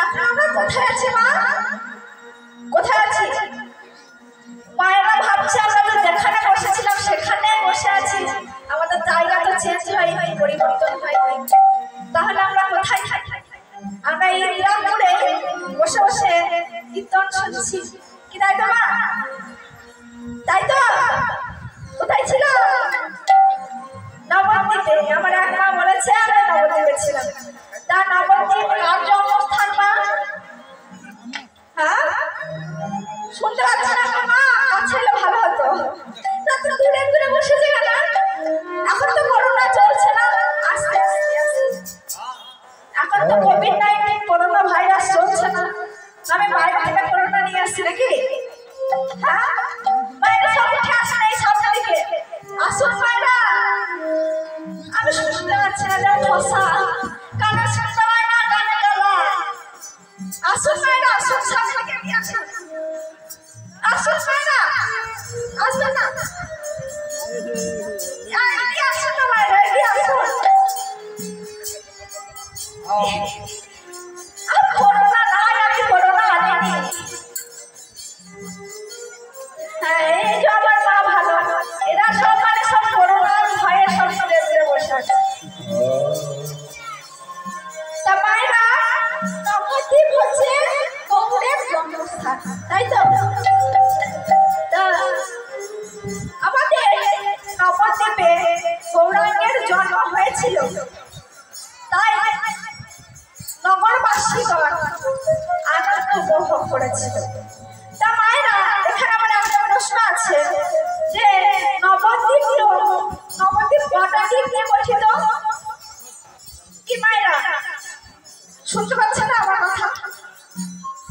এখন আমরা কোথায় আছি মা? কোথায় আছি? মায়েরা ভাবছে আমরা তো যেখানে বসেছিলাম সেখানে বসে আছি, আমাদের জায়গা তো চেঞ্জ হয়নি, পরিবর্তন হয়নি। তাহলে আমরা কোথায় থাকি? আমরা এই ইন্দ্রাপুরে বসে বসে কীর্তন শুনছি, কি তাই তো মা? তাই তো? কোথায় ছিল? নবদ্বীপে। আমার এক মা বলেছে আমি নবদ্বীপে ছিলাম। তা নবদ্বীপ কার জন্মস্থান মা? হ্যাঁ, শুনতে পাচ্ছি না মা, কাছে এলে ভালো হতো। তা তো দূরে দূরে বসেছে কেন? এখন তো করোনা চলছে না, আস্তে আস্তে এখন তো কোভিড-19 করোনা ভাইরাস চলছে না, আমি বাইরে থেকে করোনা নিয়ে আসছি নাকি? হ্যাঁ, বাইরে সব উঠে আসে এই সামনে দিকে, আসুন বাইরা। আমি শুনতে পাচ্ছি না, যেন ঠসা কানে শুনতে পাই না, কানে গলা। আসুন বাইরা, আসুন সামনে দিকে নিয়ে আসুন, আসুন বাইরা, আসুন না, এগিয়ে আসুন না বাইরা, এগিয়ে আসুন। আর করোনা নাই, আমি করোনা আনিনি। হ্যাঁ, এই যে আমার মা ভালো, এরা সব মানে সব করোনার ভয়ে সব দূরে দূরে বসে আছে। তা মায়েরা, নবদ্বীপ হচ্ছে গৌড়ের জন্মস্থান, তাই তো? আমাদের নবদ্বীপে গৌরাঙ্গের জন্ম হয়েছিল, তাই নগরবাসীগণ আনন্দ উপভোগ করেছিল। তা মায়েরা, এখানে আমার একটা প্রশ্ন আছে যে নবদ্বীপ কটা দ্বীপ নিয়ে গঠিত? কি মায়েরা শুনতে পাচ্ছে না আমার কথা?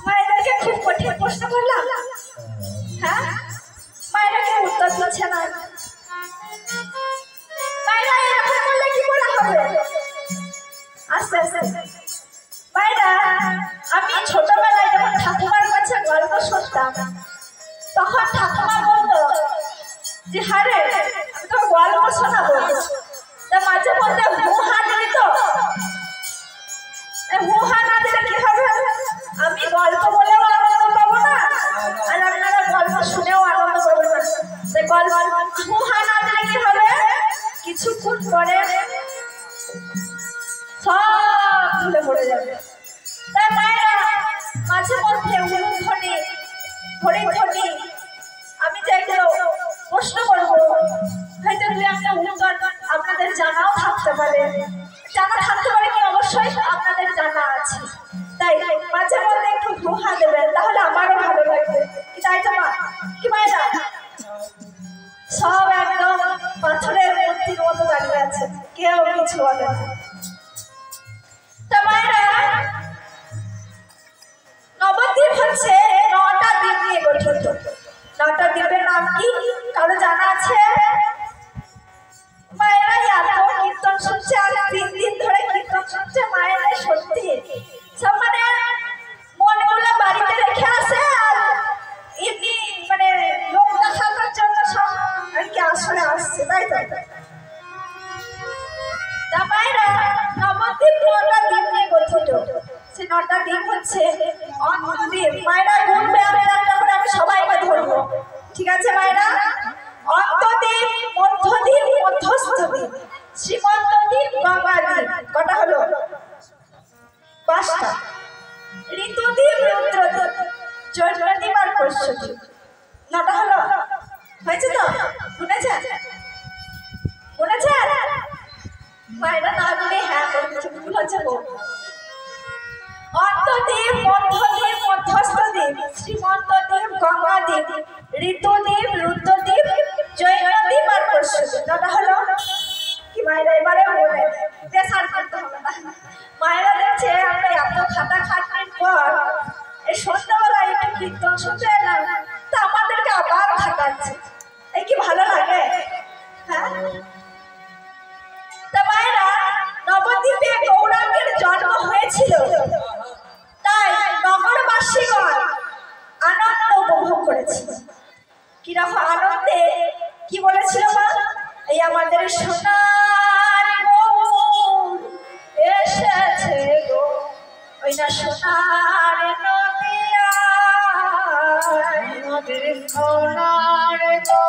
মায়েদেরকে খুব কঠিন প্রশ্ন করলাম। হ্যাঁ, মায়েরা কেউ উত্তর দিচ্ছে না। মায়েরা এরকম করলে কি করে হবে? আস্তে আস্তে মায়েরা, আমি ছোটবেলায় যখন ঠাকুমার কাছে গল্প শুনতাম, তখন ঠাকুমা বলতো যে হারে আমি তো গল্প শোনাবো, তা মাঝে মধ্যে হুহা দিত। হুহা না দিলে কি হবে? আমি গল্প বলেও আনন্দ পাবো না, আর আপনারা গল্প শুনেও আনন্দ পাবেন না। তাই গল্প হুহা না দিলে কি হবে? কিছুক্ষণ পরে সব ভুলে পড়ে যাবে। তাই মায়েরা মাঝে মধ্যে উলুধ্বনি, হরিধ্বনি আমি যেগুলো প্রশ্ন করবো, হয়তো দু একটা উত্তর আপনাদের জানাও থাকতে পারে। জানা থাকতে পারে কি? অবশ্যই আপনাদের জানা আছে। তাই মাঝে মধ্যে একটু হুহা দেবেন, তাহলে আমারও ভালো লাগবে। কি তাই তো মা? কি মায়েরা? সব একদম পাথরের মূর্তির মতো দাঁড়িয়ে আছে, কেউ কিছু বলে না। তা মায়েরা, নবদ্বীপ হচ্ছে 9টা দ্বীপ নিয়ে গঠিত। 9টা দ্বীপের নাম কি কারো জানা আছে? মায়েরা এত কীর্তন শুনছে, আর 3 দিন ধরে কীর্তন শুনছে, মায়েরা সত্যি সব মানে মনগুলো বাড়িতে রেখে আসে, আর এমনি মানে লোক দেখানোর জন্য সব আর কি আসলে আসছে, তাই তো? তা মায়েরা, নবদ্বীপ 9টা দ্বীপ নিয়ে গঠিত। সে 9টা দ্বীপ হচ্ছে অন্তদ্বীপ। মায়েরা গুনবে, আমি একটা করে আমি সবাইকে ধরবো, ঠিক আছে মায়েরা? অন্তদ্বীপ, মধ্যদ্বীপ, মধ্যস্থ দ্বীপ, শ্রীমন্ত দ্বীপ, গঙ্গা দ্বীপ। কটা হলো? 5টা। ঋতুদ্বীপ, রুদ্রদ্বীপ, জৈনদ্বীপ আর কৈশ্যদ্বীপ। 9টা হলো? হয়েছে তো? শুনেছেন? শুনেছেন? মায়েরা না বলে হ্যাঁ বলছে, ভুল হচ্ছে গো। অন্তদ্বীপ, মধ্যদ্বীপ, মধ্যস্থ দ্বীপ, শ্রীমন্ত দ্বীপ, গঙ্গা দ্বীপ, ঋতুদ্বীপ, রুদ্রদ্বীপ, জৈনদ্বীপ আর কৈশ্যদ্বীপ। 9টা হলো? কি মায়েরা এবারে বলে বেশ আর করতে হবে না। মায়েরা দেখছে আমরা এত খাতা খাটনির পর এই সন্ধ্যাবেলায় একটু কীর্তন শুনতে এলাম, তা আমাদেরকে আবার খাটাচ্ছে। এই কি ভালো লাগে? হ্যাঁ। তা মায়েরা, নবদ্বীপে গৌরাঙ্গের জন্ম হয়েছিল, তাই নগরবাসীগণ আনন্দ উপভোগ করেছিল। কিরকম আনন্দে, কি বলেছিল মা? এই আমাদের সোনার বউ এসেছে গো, ওই না সোনার নদিয়া সোনার গো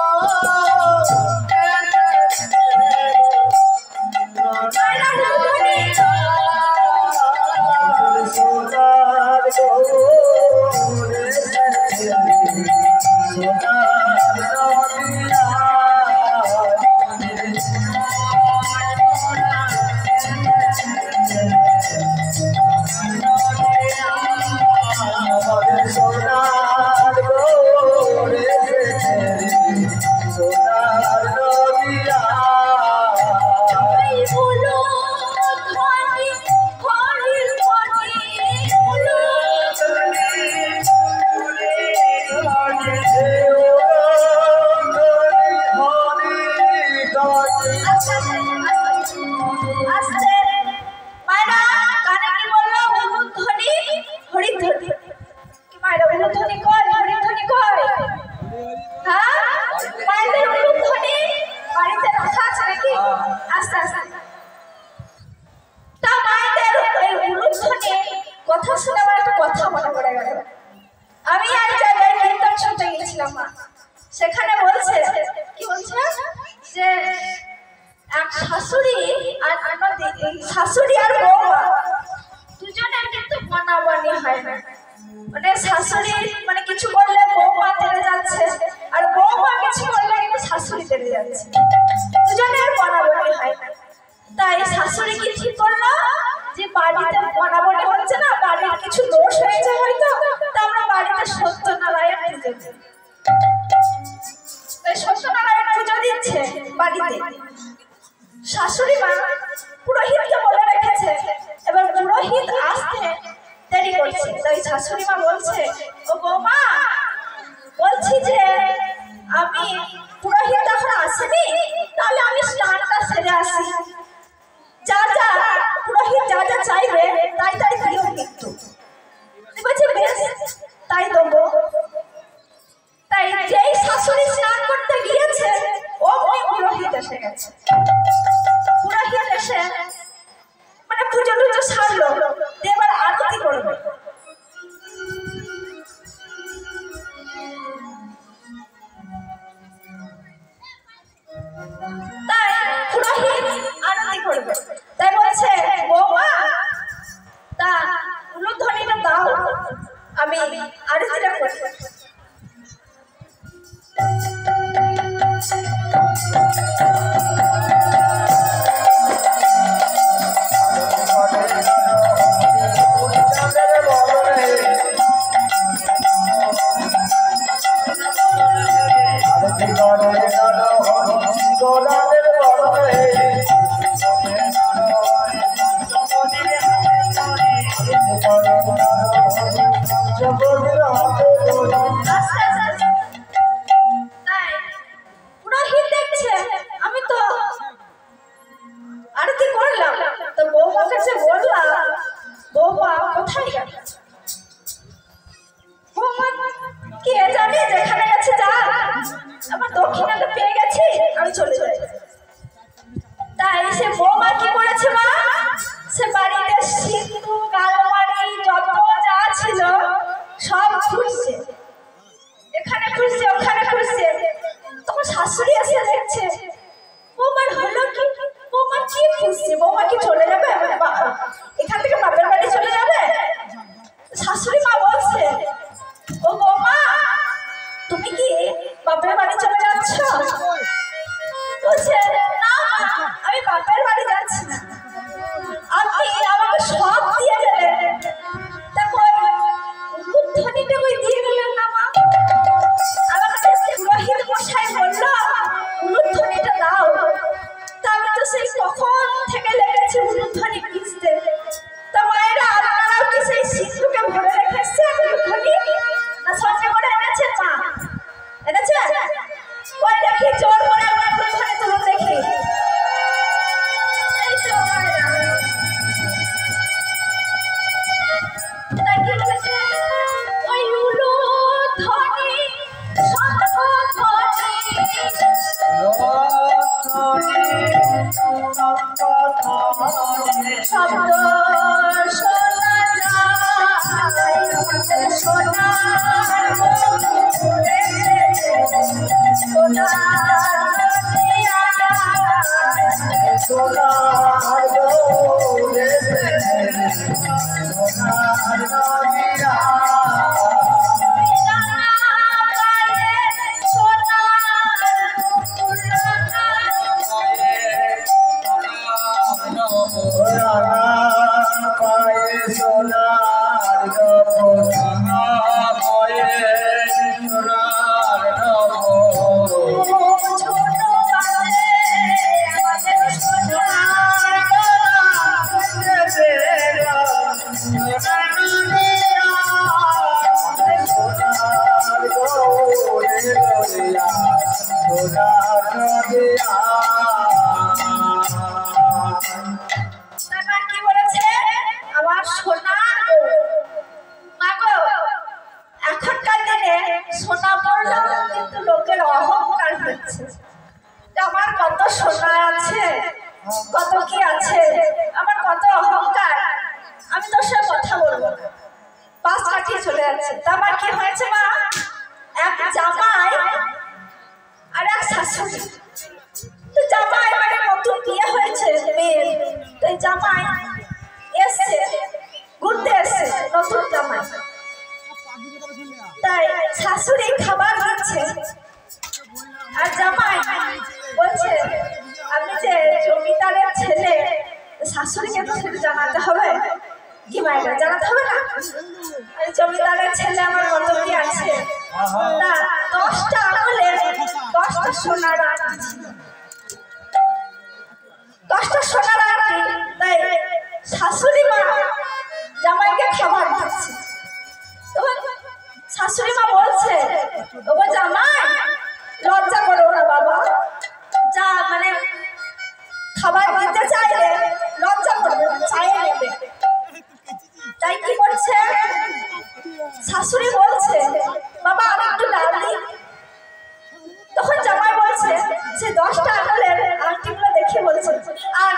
কথা শুনে আমার একটা কথা মনে পড়ে গেল। আমি এক জায়গায় কীর্তন শুনতে গিয়েছিলাম, সেখানে বলছে কি বলছে যে এক শাশুড়ি আর শাশুড়ি আর বৌমা দুজনের কিন্তু বানাবানি হয় না। মানে শাশুড়ি মানে কিছু বললে বৌমা তেড়ে যাচ্ছে, আর বৌমা কিছু বললে কিন্তু শাশুড়ি তেড়ে যাচ্ছে, দুজনের বানাবানি হয় না। তাই শাশুড়ি কি ঠিক করলো যে বাড়িতে বানাবানি হচ্ছে না, বাড়ির কিছু দোষ হয়েছে হয়তো, তা আমরা বাড়িতে সত্যনারায়ণ পুজো দিই। সত্যনারায়ণ পুজো দিচ্ছে বাড়িতে, শাশুড়ি মা পুরোহিতকে বলে রেখেছে, এবার পুরোহিত আসতে দেরি করছে। তাই শাশুড়ি মা বলছে, ও বৌমা বলছি যে আমি পুরোহিত এখন আসেনি, তাহলে আমি স্নানটা সেরে আসি, যা যা পুরোহিত যা যা চাইবে তাই তাই দিও কিন্তু। বলছে বেশ তাই দেবো। তাই যেই শাশুড়ি স্নান করতে গিয়েছে ওই পুরোহিত এসে গেছে। পুরোহিত এসে মানে পুজো টুজো সারলো, এবার আরতি করবে। তাই পুরোহিত আরতি করবে, তাই বলছে বৌমা তা উলুধ্বনিটা দাও, আমি আরতিটা করব। আমি তো আরতি করলাম, তো বৌমা কাছে বললাম বৌমা কোথায় গেল? বৌমা কে জানে যেখানে গেছে যা, আমার দক্ষিণাটা পেয়ে গেছি, আমি চলে যাই। তাই সে বৌমা কি করেছে মা, সে বাড়িতে সিঁদুর কালমারি যত যা ছিল সব খুঁজছে, এখানে খুঁজছে ওখানে খুঁজছে। তখন শাশুড়ি এসে দেখছে বৌমার হলো কি, বৌমা কি খুঁজছে, বৌমা কি চলে যাবে এখান থেকে বাপের বাড়ি চলে যাবে? শাশুড়ি মা বলছে, ও বৌমা তুমি কি বাপের বাড়ি চলে যাচ্ছ? বলছে না আমি বাপের বাড়ি যাচ্ছি না, আপনি আমাকে সব দিয়ে গেলেন, তারপর উলুধ্বনিটা ওই দিয়ে গেলেন না মা? আমাকে পুরোহিত মশাই বললো উলুধ্বনিটা দাও, তা আমি তো সেই কখন থেকে লেগেছি উলুধ্বনি খুঁজতে। তা মায়েরা আপনারাও কি সেই সিঁদুরকে ভরে রেখেছে উলুধ্বনি, না সঙ্গে করে এনেছেন মা? এনেছে কই দেখি জোর করে আমার উলুধ্বনি তুলুন দেখি। এই তো মায়েরা তাই কি বলেছে, ওই উলুধ্বনি শব্দ শোনা যায় আমার কত সোনা আছে, কত কি আছে, আমার কত অহংকার, আমি তোর সাথে কথা বলবো না, পাশ কাটিয়ে চলে যাচ্ছে। আমার কি হয়েছে মা, এক জামাই আর এক শাশুড়ি। তো জামাই মানে নতুন বিয়ে হয়েছে মেয়ের, তো জামাই এসছে ঘুরতে এসছে, নতুন জামাই, তাই শাশুড়ি খাবার দিচ্ছে আর জামাই বলছে আপনি যে জমিদারের ছেলে, শাশুড়িকে তো সেটা জানাতে হবে, কি মায়েরা জানাতে হবে না, জমিদারের ছেলে আমার কত কি আছে না, 10টা আঙুলে 10টা সোনার আংটি, 10টা সোনার আংটি। তাই শাশুড়ি মা জামাইকে খাবার দিচ্ছে, তখন শাশুড়ি মা বলছে ওগো জামাই লজ্জা করো না বাবা, যা মানে খাবার দিতে চাইলে লজ্জা করবে না, চাইয়ে নেবে। তাই কি করছে, শাশুড়ি বলছে বাবা আমি একটু ডাল দিই। তখন জামাই বলছে সে 10টা আঙুলের আংটিগুলো দেখে বলছে আর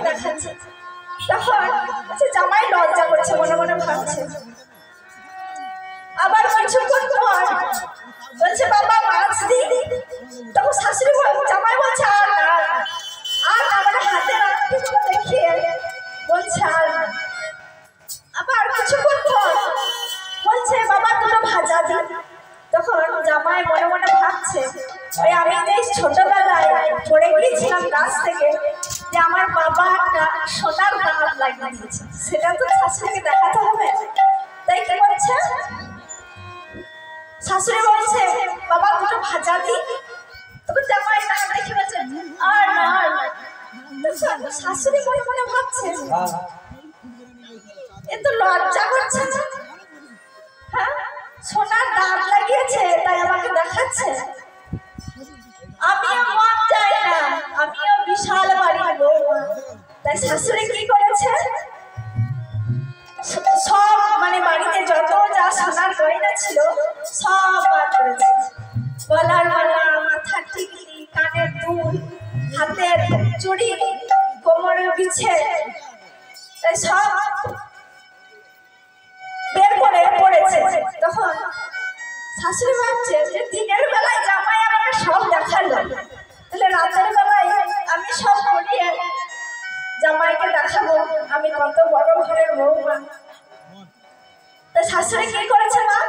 দেখাচ্ছে। তখন সে জামাই লজ্জা করছে, মনে মনে ভাবছে। আবার কিছুক্ষণ পর বলছে বাবা মাছ দি। তখন শাশুড়ি জামাই বলছে আর আমার হাতের আংটিগুলো দেখিয়ে বলছে আর। আবার কিছুক্ষণ পর বলছে বাবা দুটো ভাজা দি। তখন জামাই মনে মনে ভাবছে ওই আমি যে ছোটবেলায় পড়ে গিয়েছিলাম গাছ থেকে, যে আমার বাবা একটা সোনার দাঁত লাগিয়ে দিয়েছে, সেটা তো শাশুড়িকে দেখাতে হবে। তাই কি বলছে, শাশুড়ি বলছে বাবা দুটো ভাজা দি। তখন জামাই না দেখে বলছে আর না। শাশুড়ি মনে মনে ভাবছে এ তো লজ্জা করছে না, হ্যাঁ সোনার দাঁত লাগিয়েছে তাই আমাকে দেখাচ্ছে। আমিও মন চাই না, আমিও বিশাল বাড়ির বৌমা। তাই শাশুড়ি কি করেছে, সব মানে বাড়িতে যত যা সোনার গয়না ছিল সব বার করেছে, গলার মালা, মাথার টিকলি, কানের দুল, হাতের চুড়ি, কোমরের বিছে, তাই সব বের করে পড়েছে। তখন শাশুড়ি ভাবছে যে দিনের বেলায় জামাই আমাকে সব দেখালো, তাহলে রাতের বেলায় আমি সব করিয়ে জামাইকে দেখাবো আমি কত বড় ঘরের বৌমা। তা শাশুড়ি কি করেছে মা,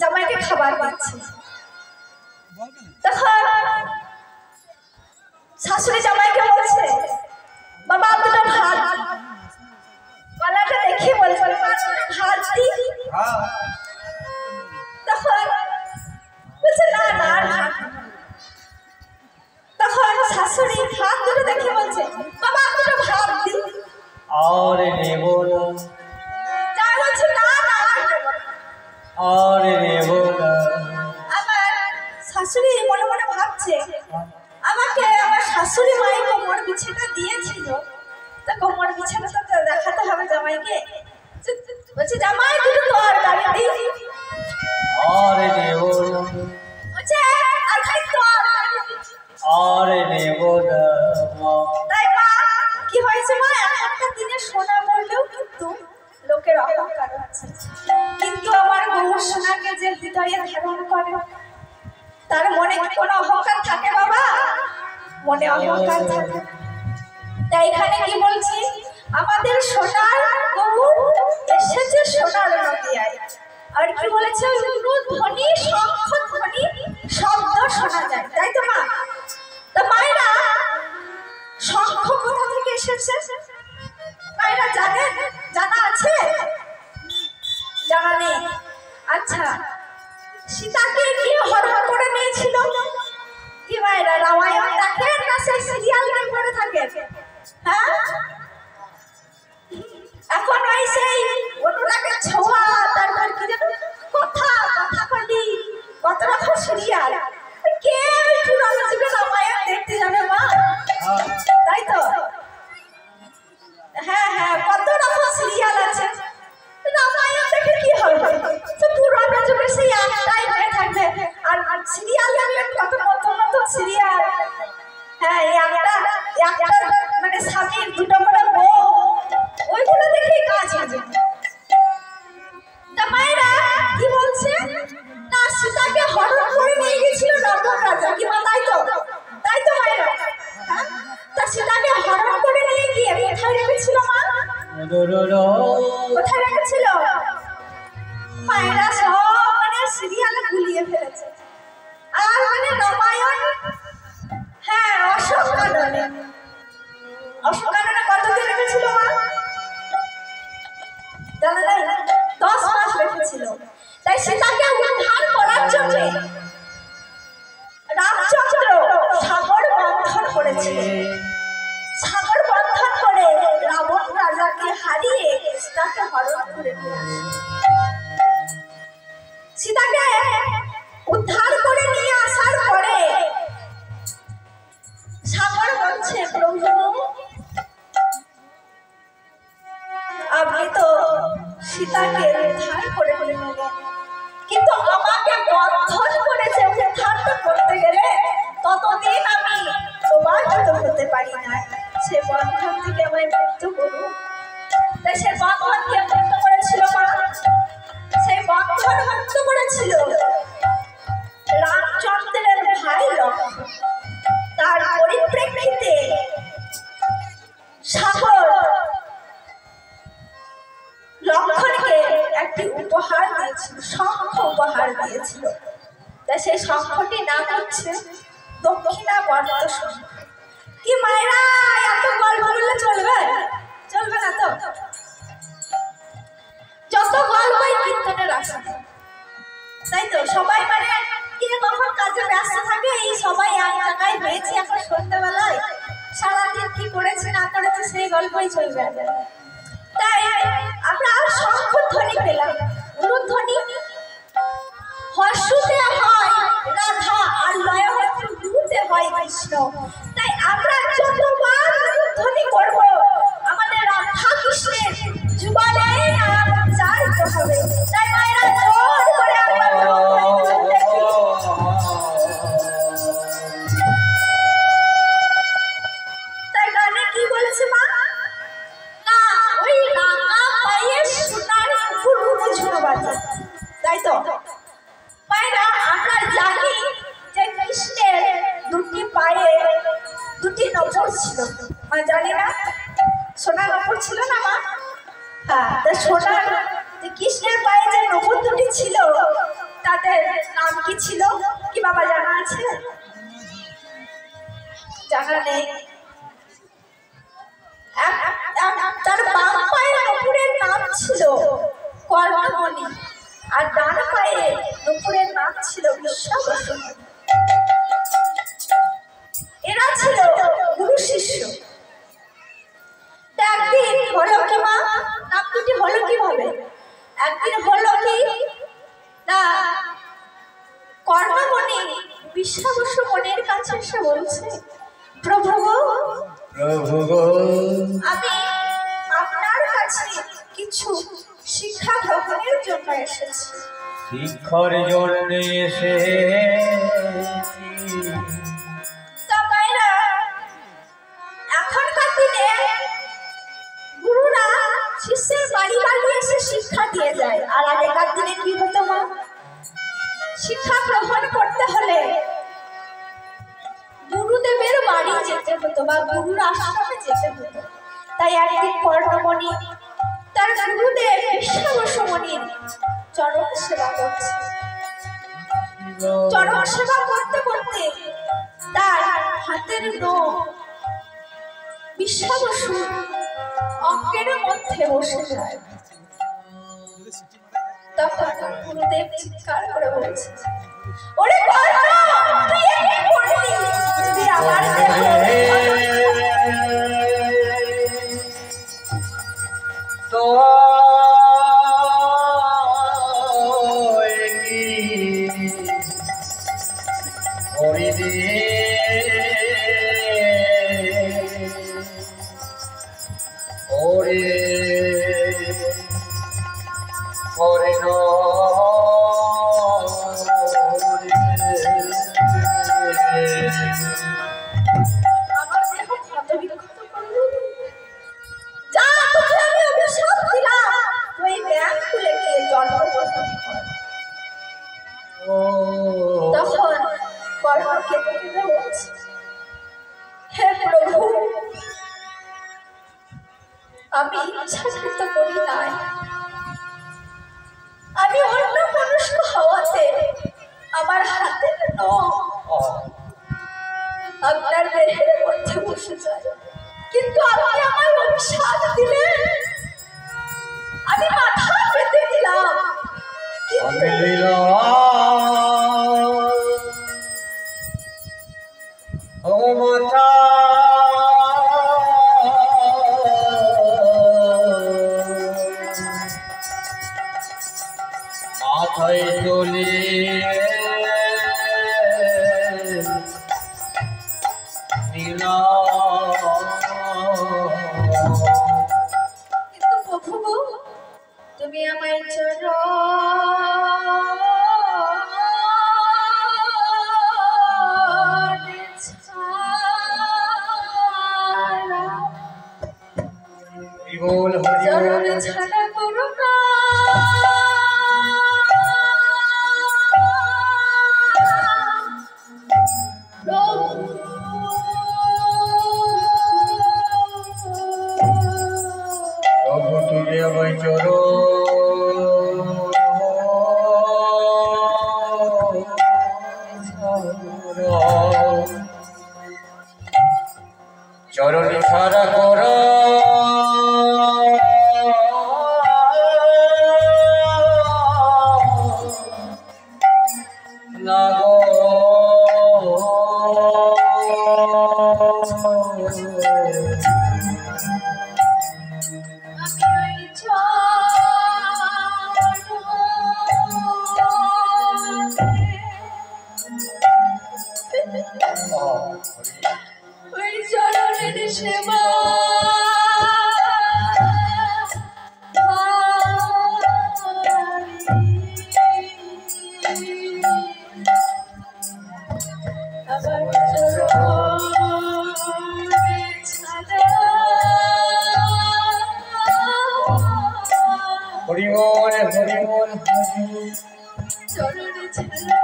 জামাইকে খাবার দিচ্ছে। তখন শাশুড়ি জামাইকে বলছে বাবা দুটো ভাত, গলাটা দেখে বলছে ভাত দি। তখন বলছে না না না। তখন শাশুড়ি ভাত দুটো দেখে বলছে বাবা দুটো ভাত দি। और नेबो ना, তাই বলছে না না और नेबो ना। আমার শাশুড়ি মনে মনে ভাবছে আমাকে আমার শাশুড়ি মাই কোমর বিছানা দিয়েছিল, তা কোমর বিছানাটা তো দেখাতে হবে জামাইকে। বলছে জামাই দুটো তরকারি দি। और नेबो ना, বলছে আর খাই তরকারি দি। और नेबो ना। তাই মা কি হয়েছে মা, একটা দিনে সোনা বললেও কিন্তু লোকের অহংকার আছে, কিন্তু আমার গৌর সোনাকে যে হৃদয়ে ধারণ করে তার মনে কি কোনো অহংকার থাকে বাবা, মনে অহংকার থাকে। তাই এখানে কি বলছি, আমাদের সোনার গৌর এসেছে সোনার নদিয়ায়। আর কি বলেছে, ধ্বনি শঙ্খ ধ্বনি শব্দ শোনা যায়, তাই তো মা? তো মায়েরা শঙ্খ কোথা থেকে এসেছে মায়েরা জানেন? জানা আছে? জানা নেই? আচ্ছা, সীতাকে কি হরণ করে নিয়েছিল কি মায়েরা? রামায়ণ দেখেন না সেই সিরিয়াল নিয়ে পড়ে থাকেন? হ্যাঁ, এখন ওই সেই অনুরাগের ছোঁয়া, তারপর কি যেন কথা কথা বলি, কত রকম সিরিয়াল। কে পুরানো যুগের রামায়ণ দেখতে যাবে মা? তাই তো? হ্যাঁ হ্যাঁ, কত রকম সিরিয়াল আছে। রামায়ণ দেখে কি হবে? তো পুরানো যুগের সেই একটাই হয়ে থাকবে। আর সিরিয়াল দেখবেন কত নতুন নতুন সিরিয়াল। হ্যাঁ, একটা মানে স্বামীর দুটো করে বউ, ওইগুলো দেখেই কাজ হবে। তা মায়েরা কি বলছে না, সীতাকে হরণ করে নিয়ে গেছিল রাবণ রাজা, কি মা? তাই তো? তাই তো মায়েরা? হ্যাঁ, তা সীতাকে হরণ করে নিয়ে গিয়ে কোথায় রেখেছিল মা? কোথায় রেখেছিল? মায়েরা সব মানে সিরিয়ালে গুলিয়ে ফেলেছে। আর মানে রামায়ণ, হ্যাঁ, অশোককাননে। অশোককাননে কতদিন রেখেছিল মা? জানা নাই? 10 মাস রেখেছিল। তাই সীতাকে উদ্ধার করার জন্য রামচন্দ্র সাগর বন্ধন করেছিলেন। সাগর বন্ধন করে রাবণ রাজাকে হারিয়ে সীতাকে হরণ করে নিয়ে আসে। সীতাকে উদ্ধার করে নিয়ে আসার পরে সাগর বলছে, প্রভু আপনি তো সীতাকে উদ্ধার করে নিয়ে গেলেন, কিন্তু আমাকে বন্ধন করেছে। উদ্ধার করতে গেলে ততদিন আমি প্রবাহিত হতে পারি না, সে বন্ধন থেকে আমায় মুক্ত করুন। তাই সে বন্ধনকে মুক্ত করেছিল মা। সেই বন্ধন মুক্ত করেছিল রামচন্দ্রের ভাই লক্ষ্মণ। তার পরিপ্রেক্ষিতে সাগর লক্ষ্মণকে একটি উপহার দিয়েছিল, শঙ্খ উপহার দিয়েছিল। তাই সেই শঙ্খটির নাম হচ্ছে দক্ষিণাবর্ত শঙ্খ। কি মায়েরা, এত গল্প বললে চলবে? চলবে না তো? যত গল্পই কীর্তনের আসে, তাই তো? সবাই মানে কি কখন কাজে ব্যস্ত থাকে, এই সবাই এক জায়গায় হয়েছে এখন সন্ধ্যাবেলায়, সারাদিন কি করেছে না করেছে সেই গল্পই চলবে। তাই আমরা শঙ্খ ধ্বনি পেলাম, গুরুধ্বনি। হর্ষতে হয় রাধা আর লয় গুরুতে হয় কৃষ্ণ। তাই আমরা যতবার গুরুধ্বনি করব আমাদের রাধা কৃষ্ণের যুগলে নাম চাইতে হবে। তাই মায়েরা জোর করে একবার তাই গানে কি বলেছে মা? না, ওই রাঙা পায়ে সোনার পুরুষ ঝুনো বাজে, তাই তো? মায়েরা আমরা জানি যে কৃষ্ণের দুটি পায়ে দুটি নপুর ছিল, মা জানি না? সোনার নপুর ছিল না মা? হ্যাঁ, তা সোনার কৃষ্ণের পায়ে যে নপুর দুটি ছিল তাদের নাম কি ছিল কি বাবা জানা আছে? জানা নেই? তার বাম পায়ের নপুরের নাম ছিল কর্ণমণি, আর ডান পায়ে নপুরের নাম ছিল বিশ্বাবসু। এরা ছিল গুরু শিষ্য। একদিন হলো কি মা, নাম দুটি হলো কিভাবে? একদিন হলো কি না, কর্ণমণি বিশ্বাবসু মনের কাছে এসে বলছে, প্রভু আমি আপনার কাছে কিছু শিক্ষা গ্রহণের জন্য এসেছি। শিক্ষার জন্য এসেছি। এখনকার দিনে গুরুরা শিষ্যের বাড়ি বাড়ি এসে শিক্ষা দিয়ে যায়। আর আগেকার দিনে কি হতো মা? শিক্ষা গ্রহণ করতে হলে গুরুদেবের বাড়ি যেতে হতো বা গুরুর আশ্রমে যেতে হতো। তাই একদিন কর্ণমণি তার গুরুদেব বিশ্বাবসমণির চরণ সেবা করছে। চরণ সেবা করতে করতে তার হাতের নখ বিশ্বাবসু অঙ্কের মধ্যে বসে যায়। তখন গুরুদেব চিৎকার করে বলছে, ওরে কর্ণ, তুই কি করলি? তুই আমার দেহ তো তখন কর্ণকে বলছে, হে প্রভু, আমি ইচ্ছাকৃত করি নাই। আমি অন্য মনুষ্য হওয়াতে আমার হাতের নখ আপনার দেহের মধ্যে বসে যায়, কিন্তু আপনি আমার অভিশাপ দিলেন। আমি মাথা পেতে দিলাম, মাথায় তোলে কিন্তু প্রভু, তুমি আমায় চরণে ছাড়া করো না। প্রভু তুমি আমায় চরো চরণে ছাড়া করো না গো। ওই চরণের সেবা হরিবল হরিবল চরণে ছাড়া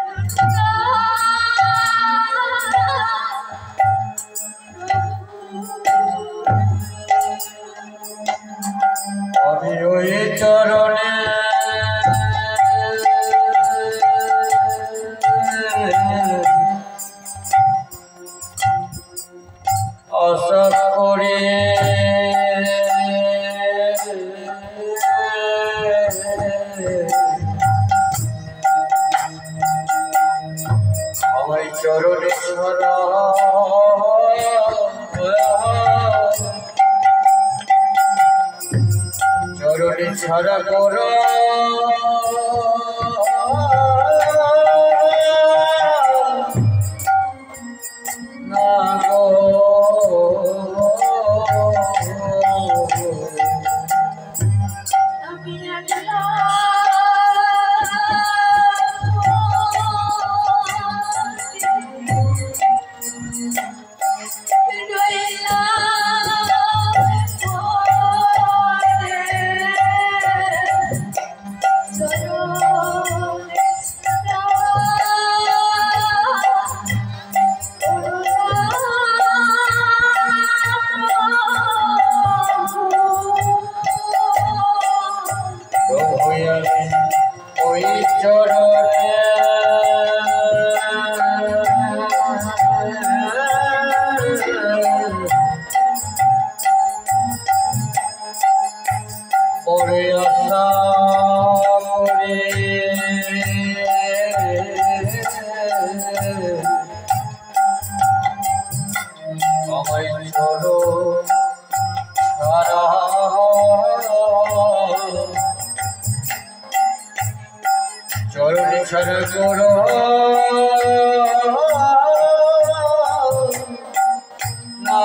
আমি ওই চরণে আশা করে আমার চরণে ছড়া চরণে ছাড়া করো না গো। আমি চলো আশা করে আমায় চলো সারা চরণে সারা করো না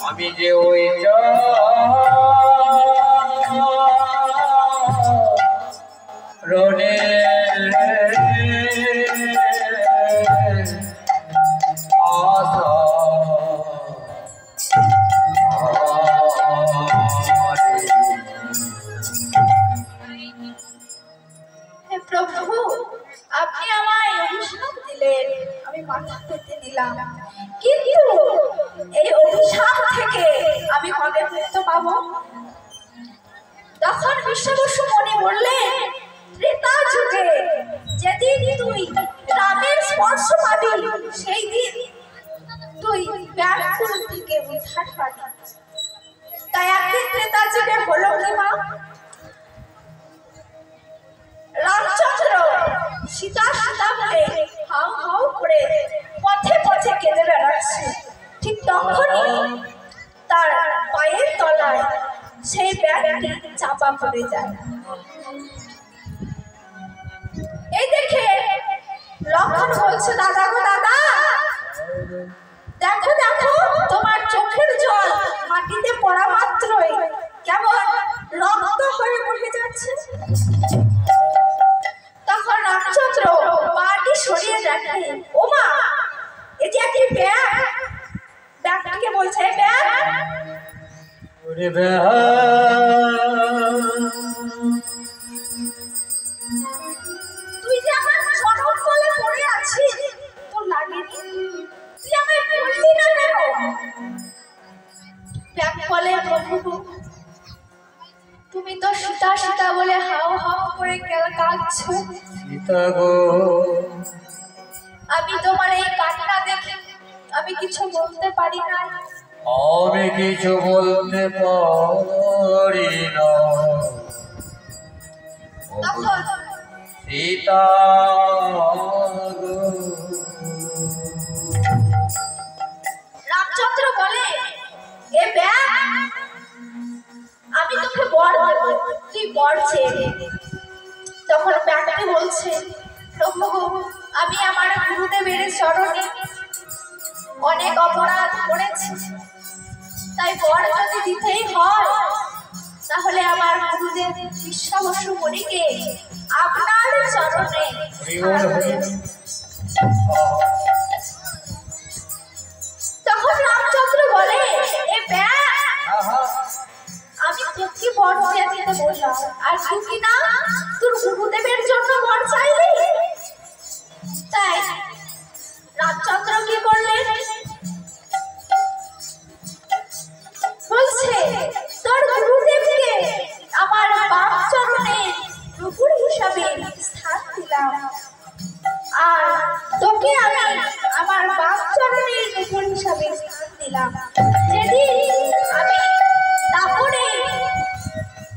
আমি যে ওই রনে প্রভু আপনি আমায় অভিশাপ দিলেন, আমি মাথা পেতে নিলাম, কিন্তু এই অভিশাপ থেকে আমি কবে মুক্ত পাবো? তখন বিশ্ববসু মনে বললেন, ত্রেতা যুগে যেদিন তুই রামের স্পর্শ পাবি সেই দিন তুই ব্যাকুল থেকে উদ্ধার পাবি। তাই একদিন ত্রেতা যুগে হলো কি মা, রামচন্দ্র সীতা সীতা বলে হাউ হাউ করে পথে পথে কেঁদে বেড়াচ্ছে। ঠিক তখনই তার পায়ের তলায় সেই ব্যাগটি চাপা পড়ে যায়। এই দেখে লক্ষণ বলছে, দাদা গো দাদা, দেখো দেখো তোমার চোখের জল মাটিতে পড়া মাত্রই কেমন রক্ত হয়ে বহে যাচ্ছে। তখন রামচন্দ্র পাটি সরিয়ে দেখে, ও মা, এ যে একটি ব্যাগ। ব্যাগটিকে বলছে, ব্যাগ তুই যে আমার চরণ তলে পড়ে আছিস, তোর লাগেনি? তুই আমায় বললি না কেন? ব্যাগ বলে, প্রভু তুমি তো সীতা সীতা বলে হাও হাও করে কাঁদছো। সীতা গো, আমি তোমার এই কান্না দেখে আমি কিছু বলতে পারি না। আমি কিছু বলতে পারি না। তখন সীতা রামচন্দ্র বলে, এ ব্যাগ বর দেব, তুই বর চেয়ে নে। তখন ব্যাগটি বলছে, প্রভু আমি আমার গুরুদেবের চরণে অনেক অপরাধ করেছি, তাই বর যদি দিতেই হয় তাহলে আমার গুরুদেব বিশ্বাবসু মুনিকে আপনার চরণে। তখন রামচন্দ্র বলে, এ ব্যাগ আমি তোকে বর চেয়ে দিতে বললাম, আর তুই কি না তোর গুরুদেবের জন্য বর চাইলি? তাই রামচন্দ্র কি করলেন? বলছে, তোর গুরুদেবকে আমার বাম চরণে নুপুর হিসাবে স্থান দিলাম, আর তোকে আমি আমার বাম চরণে নুপুর হিসাবে স্থান দিলাম। যেদিন আমি তারপরে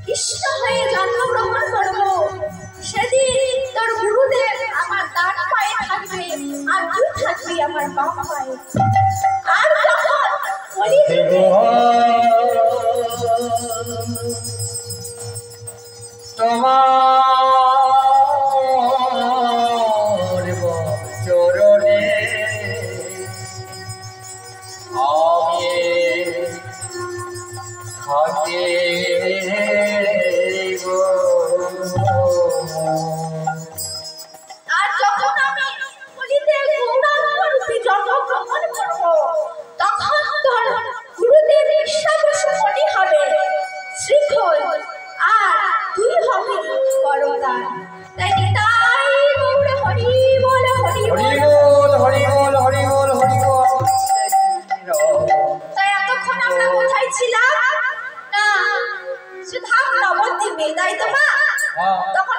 কৃষ্ণ হয়ে জন্মগ্রহণ করব, সেদিন তোর গুরুদেব আমার ডান পায়ে থাকবে, আর তুই থাকবি আমার বাম পায়ে। আর তখন তোমার চরণে আমি থাকে আর যখন আমি বলিতে গৌরাঙ্গরূপে জন্মগ্রহণ করব, তখন তোর গুরুদেব বিশ্বাবসু মুনি হবে শ্রীখোল, আর তুই হবি বরদান। তাই নিতাই গৌর হরি বল, হরি বল। হরি বল, হরি বল, হরি বল। তাই এতক্ষণ আমরা কোথায় ছিলাম? না, সুধাম নবদ্বীপে, তাই তো মা? তখন